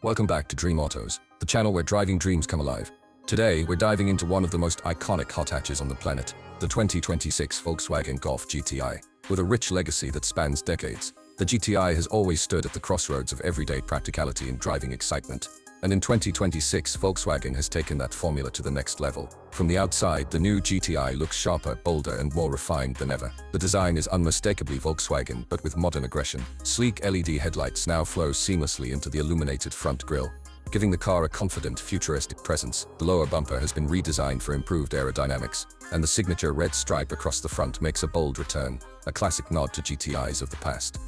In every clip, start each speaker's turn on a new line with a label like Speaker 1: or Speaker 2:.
Speaker 1: Welcome back to Dream Autos, the channel where driving dreams come alive. Today, we're diving into one of the most iconic hot hatches on the planet, the 2026 Volkswagen Golf GTI. With a rich legacy that spans decades, the GTI has always stood at the crossroads of everyday practicality and driving excitement. And in 2026, Volkswagen has taken that formula to the next level. From the outside, the new GTI looks sharper, bolder, and more refined than ever. The design is unmistakably Volkswagen, but with modern aggression. Sleek LED headlights now flow seamlessly into the illuminated front grille, giving the car a confident, futuristic presence. The lower bumper has been redesigned for improved aerodynamics, and the signature red stripe across the front makes a bold return, a classic nod to GTIs of the past.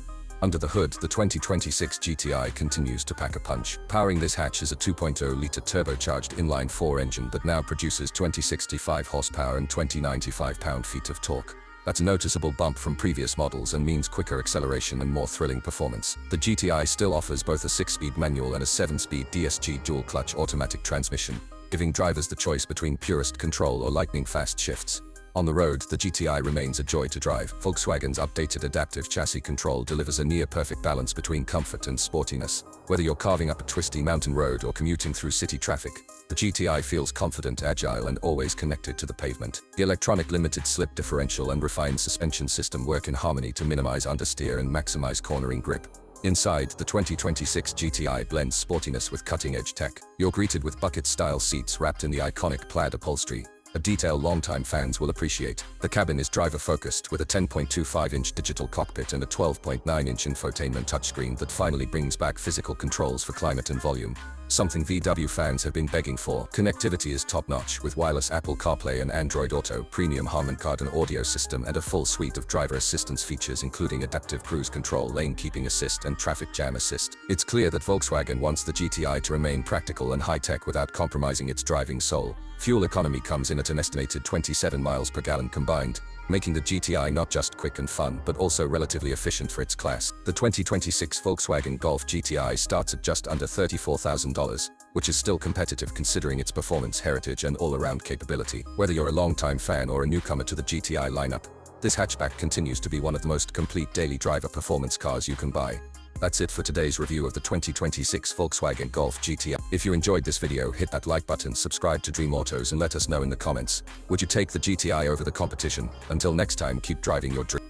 Speaker 1: Under the hood, the 2026 GTI continues to pack a punch. Powering this hatch is a 2.0-liter turbocharged inline-4 engine that now produces 2065 horsepower and 2095 pound-feet of torque. That's a noticeable bump from previous models and means quicker acceleration and more thrilling performance. The GTI still offers both a 6-speed manual and a 7-speed DSG dual-clutch automatic transmission, giving drivers the choice between purist control or lightning-fast shifts. On the road, the GTI remains a joy to drive. Volkswagen's updated adaptive chassis control delivers a near-perfect balance between comfort and sportiness. Whether you're carving up a twisty mountain road or commuting through city traffic, the GTI feels confident, agile, and always connected to the pavement. The electronic limited slip differential and refined suspension system work in harmony to minimize understeer and maximize cornering grip. Inside, the 2026 GTI blends sportiness with cutting-edge tech. You're greeted with bucket-style seats wrapped in the iconic plaid upholstery, a detail longtime fans will appreciate. The cabin is driver-focused with a 10.25-inch digital cockpit and a 12.9-inch infotainment touchscreen that finally brings back physical controls for climate and volume, something VW fans have been begging for. Connectivity is top-notch with wireless Apple CarPlay and Android Auto, premium Harman Kardon audio system, and a full suite of driver assistance features including adaptive cruise control, lane keeping assist, and traffic jam assist. It's clear that Volkswagen wants the GTI to remain practical and high-tech without compromising its driving soul. Fuel economy comes in at an estimated 27 miles per gallon combined, making the GTI not just quick and fun, but also relatively efficient for its class. The 2026 Volkswagen Golf GTI starts at just under $34,000, which is still competitive considering its performance, heritage, and all-around capability. Whether you're a longtime fan or a newcomer to the GTI lineup, this hatchback continues to be one of the most complete daily driver performance cars you can buy. That's it for today's review of the 2026 Volkswagen Golf GTI. If you enjoyed this video, hit that like button, subscribe to Dream Autos, and let us know in the comments, would you take the GTI over the competition? Until next time, keep driving your dream.